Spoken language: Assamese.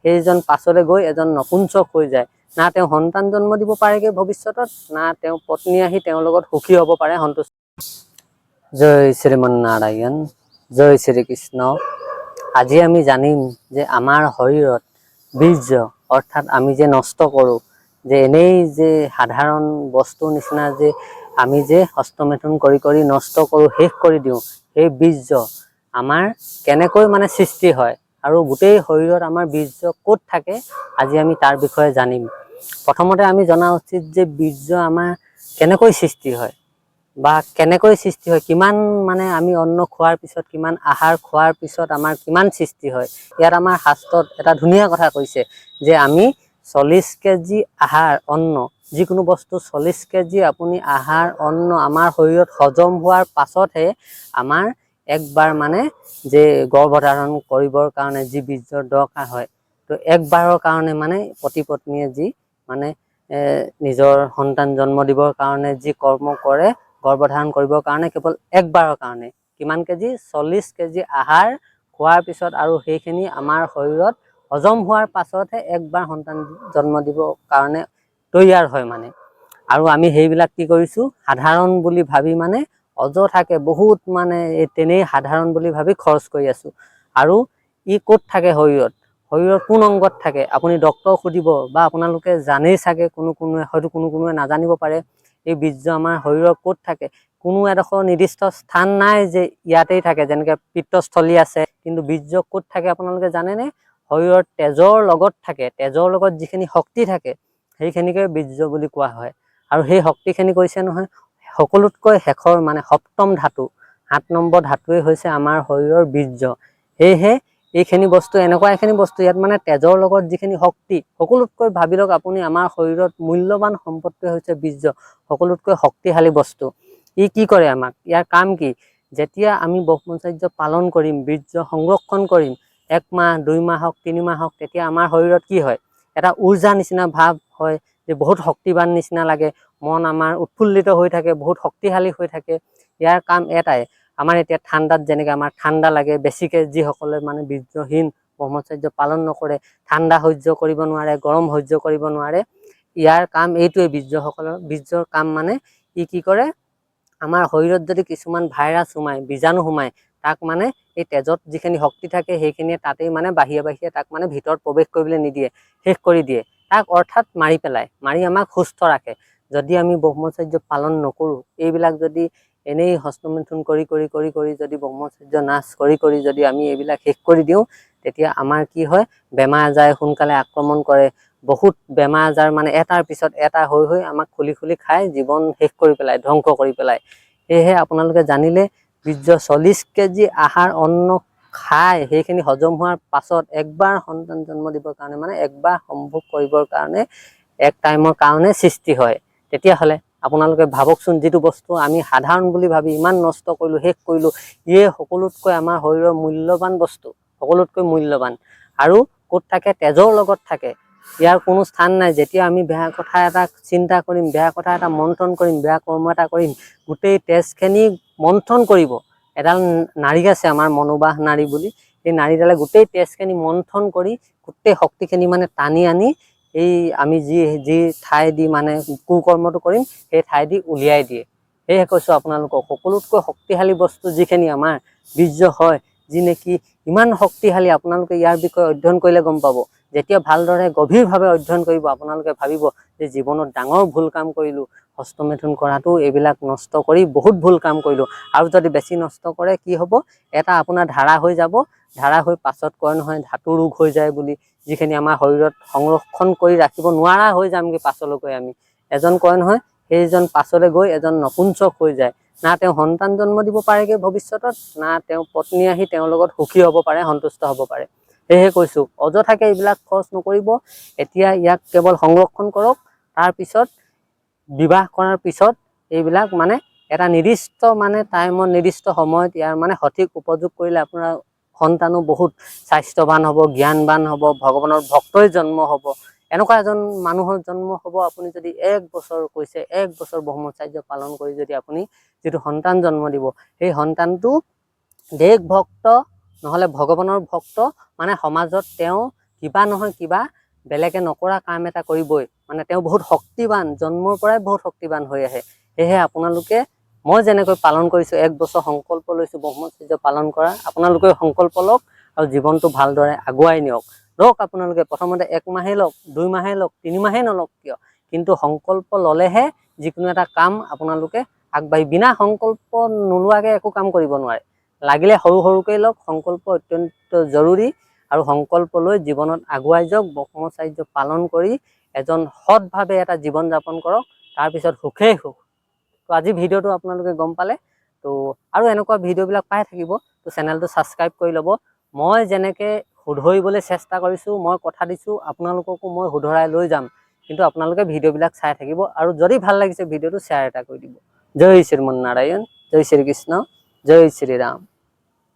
সেইজন পাছলৈ গৈ এজন নপুংসক হৈ যায়। না তেওঁ সন্তান জন্ম দিব পাৰেগৈ ভৱিষ্যতত, না তেওঁ পত্নী আহি তেওঁৰ লগত সুখী হ'ব পাৰে, সন্তুষ্ট। জয় শ্ৰীমন্নাৰায়ণ, জয় শ্ৰীকৃষ্ণ। আজি আমি জানিম যে আমাৰ শৰীৰত বীৰ্য অৰ্থাৎ আমি যে নষ্ট কৰোঁ, যে এনেই যে সাধাৰণ বস্তুৰ নিচিনা যে আমি যে হস্তমেথুন কৰি কৰি নষ্ট কৰোঁ, শেষ কৰি দিওঁ, সেই বীৰ্য আমাৰ কেনেকৈ মানে সৃষ্টি হয় আৰু গোটেই শৰীৰত আমাৰ বীৰ্য ক'ত থাকে, আজি আমি তাৰ বিষয়ে জানিম। প্ৰথমতে আমি জনা উচিত যে বীৰ্য আমাৰ কেনেকৈ সৃষ্টি হয় বা কেনেকৈ সৃষ্টি হয়, কিমান মানে আমি অন্ন খোৱাৰ পিছত, কিমান আহাৰ খোৱাৰ পিছত আমাৰ কিমান সৃষ্টি হয়। ইয়াত আমাৰ শাস্ত্ৰত এটা ধুনীয়া কথা কৈছে যে আমি 40 কেজি আহাৰ অন্ন, যিকোনো বস্তু 40 কেজি আপুনি আহাৰ অন্ন আমাৰ শৰীৰত হজম হোৱাৰ পাছতহে আমাৰ একবাৰ মানে যে গৰ্ভধাৰণ কৰিবৰ কাৰণে যি বীৰ্যৰ দৰকাৰ হয়, তো একবাৰৰ কাৰণে মানে পতি পত্নীয়ে যি মানে নিজৰ সন্তান জন্ম দিবৰ কাৰণে যি কৰ্ম কৰে, গৰ্ভধাৰণ কৰিবৰ কাৰণে কেৱল একবাৰৰ কাৰণে কিমান কেজি, 40 কেজি আহাৰ খোৱাৰ পিছত আৰু সেইখিনি আমাৰ শৰীৰত হজম হোৱাৰ পাছতহে একবাৰ সন্তান জন্ম দিবৰ কাৰণে তৈয়াৰ হয় মানে। আৰু আমি সেইবিলাক কি কৰিছোঁ, সাধাৰণ বুলি ভাবি মানে অযথাকে বহুত মানে তেনেই সাধাৰণ বুলি ভাবি খৰচ কৰি আছোঁ। আৰু ই ক'ত থাকে শৰীৰত, শৰীৰৰ কোন অংগত থাকে আপুনি ডক্তৰক সুধিব বা আপোনালোকে জানেই চাগে, কোনোৱে হয়তো কোনোৱে নাজানিব পাৰে এই বীৰ্য আমাৰ শৰীৰৰ ক'ত থাকে। কোনো এডোখৰ নিৰ্দিষ্ট স্থান নাই যে ইয়াতেই থাকে, যেনেকৈ পিত্তস্থলী আছে, কিন্তু বীৰ্য ক'ত থাকে আপোনালোকে জানেনে? শৰীৰৰ তেজৰ লগত থাকে, তেজৰ লগত যিখিনি শক্তি থাকে সেইখিনিকে বীৰ্য বুলি কোৱা হয়। আৰু সেই শক্তিখিনি কৈছে নহয়, সকলোতকৈ শেষৰ মানে সপ্তম ধাতু, 7 নম্বৰ ধাতুৱে হৈছে আমাৰ শৰীৰৰ বীৰ্য। সেয়েহে এইখিনি বস্তু এনেকুৱা এখিনি বস্তু, ইয়াত মানে তেজৰ লগত যিখিনি শক্তি, সকলোতকৈ ভাবি লওক আপুনি আমাৰ শৰীৰত মূল্যৱান সম্পত্তি হৈছে বীৰ্য, সকলোতকৈ শক্তিশালী বস্তু। ই কি কৰে আমাক, ইয়াৰ কাম কি? যেতিয়া আমি ব্ৰহ্মচৰ্য পালন কৰিম, বীৰ্য সংৰক্ষণ কৰিম, 1 মাহ 2 মাহ হওক 3 মাহ হওক, তেতিয়া আমাৰ শৰীৰত কি হয়, এটা উৰ্জা নিচিনা ভাৱ হয়, যে বহুত শক্তিবান নিচিনা লাগে, মন আমাৰ উৎফুল্লিত হৈ থাকে, বহুত শক্তিশালী হৈ থাকে। ইয়াৰ কাম এটাই, আমাৰ এতিয়া ঠাণ্ডাত যেনেকৈ আমাৰ ঠাণ্ডা লাগে, বেছিকৈ যিসকলে মানে বীৰ্যহীন ব্ৰহ্মচৰ্য পালন নকৰে, ঠাণ্ডা সহ্য কৰিব নোৱাৰে, গৰম সহ্য কৰিব নোৱাৰে, ইয়াৰ কাম এইটোৱে বীৰ্যসকলৰ। বীৰ্যৰ কাম মানে ই কি কৰে, আমাৰ শৰীৰত যদি কিছুমান ভাইৰাছ সোমায়, বীজাণু সোমায়, তাক মানে এই তেজত যিখিনি শক্তি থাকে সেইখিনিয়ে তাতেই মানে বাহিৰে বাহিৰে তাক মানে ভিতৰত প্ৰৱেশ কৰিবলৈ নিদিয়ে, শেষ কৰি দিয়ে তাক, অৰ্থাৎ মাৰি পেলায়, মাৰি আমাক সুস্থ ৰাখে। যদি আমি ব্ৰহ্মচৰ্য পালন নকৰোঁ, এইবিলাক যদি এনেই হস্তমৈথুন কৰি কৰি কৰি কৰি যদি ব্ৰহ্মচৰ্য নাশ কৰি কৰি যদি আমি এইবিলাক শেষ কৰি দিওঁ, তেতিয়া আমাৰ কি হয়, বেমাৰ আজাৰে সোনকালে আক্ৰমণ কৰে, বহুত বেমাৰ আজাৰ মানে এটাৰ পিছত এটা হৈ হৈ আমাক খুলি খুলি খাই জীৱন শেষ কৰি পেলায়, ধ্বংস কৰি পেলায়। সেয়েহে আপোনালোকে জানিলে, বীৰ্য 40 কেজি আহাৰ অন্ন খাই সেইখিনি হজম হোৱাৰ পাছত একবাৰ সন্তান জন্ম দিবৰ কাৰণে, মানে একবাৰ সম্ভোগ কৰিবৰ কাৰণে, এক টাইমৰ কাৰণে সৃষ্টি হয়। তেতিয়াহ'লে আপোনালোকে ভাবকচোন, যিটো বস্তু আমি সাধাৰণ বুলি ভাবি ইমান নষ্ট কৰিলোঁ, শেষ কৰিলোঁ, ইয়ে সকলোতকৈ আমাৰ শৰীৰৰ মূল্যৱান বস্তু, সকলোতকৈ মূল্যৱান। আৰু ক'ত থাকে, তেজৰ লগত থাকে, ইয়াৰ কোনো স্থান নাই। যেতিয়া আমি বেয়া কথা এটা চিন্তা কৰিম, বেয়া কথা এটা মন্থন কৰিম, বেয়া কৰ্ম এটা কৰিম, গোটেই তেজখিনি মন্থন কৰিব। এডাল নাড়ী আছে আমাৰ মনোবাহ নাড়ী বুলি, সেই নাড়ীডালে গোটেই তেজখিনি মন্থন কৰি গোটেই শক্তিখিনি মানে টানি আনি এই আমি যি ঠাই দি মানে কুকৰ্মটো কৰিম, সেই ঠাই দি উলিয়াই দিয়ে। সেয়েহে কৈছোঁ আপোনালোকক, সকলোতকৈ শক্তিশালী বস্তু যিখিনি আমাৰ বীৰ্য হয়, যি নেকি ইমান শক্তিশালী, আপোনালোকে ইয়াৰ বিষয়ে অধ্যয়ন কৰিলে গম পাব। যেতিয়া ভালদৰে গভীৰভাৱে অধ্যয়ন কৰিব, আপোনালোকে ভাবিব যে জীৱনত ডাঙৰ ভুল কাম কৰিলোঁ, হস্তমেথুন কৰাটো, এইবিলাক নষ্ট কৰি বহুত ভুল কাম কৰিলোঁ। আৰু যদি বেছি নষ্ট কৰে কি হ'ব, এটা আপোনাৰ ধাৰা হৈ যাব, ধাৰা হৈ পাছত কয় নহয় ধাতু ৰোগ হৈ যায় বুলি, যিখিনি আমাৰ শৰীৰত সংৰক্ষণ কৰি ৰাখিব নোৱাৰা হৈ যামগৈ পাছলৈকৈ আমি। এজন কয় নহয়, সেইজন পাছলৈ গৈ এজন নপুংসক হৈ যায়। না তেওঁ সন্তান জন্ম দিব পাৰেগৈ ভৱিষ্যতত, না তেওঁ পত্নী আহি তেওঁৰ লগত সুখী হ'ব পাৰে, সন্তুষ্ট হ'ব পাৰে। সেয়েহে কৈছোঁ, অযথাকে এইবিলাক খৰচ নকৰিব। এতিয়া ইয়াক কেৱল সংৰক্ষণ কৰক, তাৰপিছত বিবাহ কৰাৰ পিছত এইবিলাক মানে এটা নিৰ্দিষ্ট মানে টাইমত, নিৰ্দিষ্ট সময়ত ইয়াৰ মানে সঠিক উপযোগ কৰিলে আপোনাৰ সন্তানো বহুত স্বাস্থ্যৱান হ'ব, জ্ঞানৱান হ'ব, ভগৱানৰ ভক্তই জন্ম হ'ব। এনেকুৱা এজন মানুহৰ জন্ম হ'ব, আপুনি যদি 1 বছৰ কৈছে, 1 বছৰ ব্ৰহ্মচৰ্য পালন কৰি যদি আপুনি যিটো সন্তান জন্ম দিব, সেই সন্তানটো দেশ ভক্ত নহ'লে ভগৱানৰ ভক্ত, মানে সমাজত তেওঁ কিবা নহয় কিবা বেলেগে নকৰা কাম এটা কৰিবই। মানে তেওঁ বহুত শক্তিবান, জন্মৰ পৰাই বহুত শক্তিবান হৈ আহে। সেয়েহে আপোনালোকে মই যেনেকৈ পালন কৰিছোঁ, 1 বছৰ সংকল্প লৈছোঁ ব্ৰহ্মচৰ্য পালন কৰা, আপোনালোকে সংকল্প লওক আৰু জীৱনটো ভালদৰে আগুৱাই নিয়ক। লওক আপোনালোকে প্ৰথমতে 1 মাহেই লওক, 2 মাহেই লওক, 3 মাহেই নলওক কিয়, কিন্তু সংকল্প ল'লেহে যিকোনো এটা কাম আপোনালোকে আগবাঢ়ি, বিনা সংকল্প নোলোৱাকৈ একো কাম কৰিব নোৱাৰে। লাগিলে সৰু সৰুকৈ লওক, সংকল্প অত্যন্ত জৰুৰী। আৰু সংকল্প লৈ জীৱনত আগুৱাই যাওক, ব্ৰহ্মচৰ্য পালন কৰি এজন সৎভাৱে এটা জীৱন যাপন কৰক, তাৰপিছত সুখেই সুখ। তো আজি ভিডিঅ'টো আপোনালোকে গম পালে। তো আৰু এনেকুৱা ভিডিঅ'বিলাক পাই থাকিব, তো চেনেলটো ছাবস্ক্ৰাইব কৰি ল'ব। মই যেনেকৈ শুধৰিবলৈ চেষ্টা কৰিছোঁ, মই কথা দিছোঁ আপোনালোককো মই শুধৰাই লৈ যাম, কিন্তু আপোনালোকে ভিডিঅ'বিলাক চাই থাকিব। আৰু যদি ভাল লাগিছে ভিডিঅ'টো শ্বেয়াৰ এটা কৰি দিব। জয় শ্ৰীমন নাৰায়ণ, জয় শ্ৰীকৃষ্ণ, জয় শ্ৰীৰাম।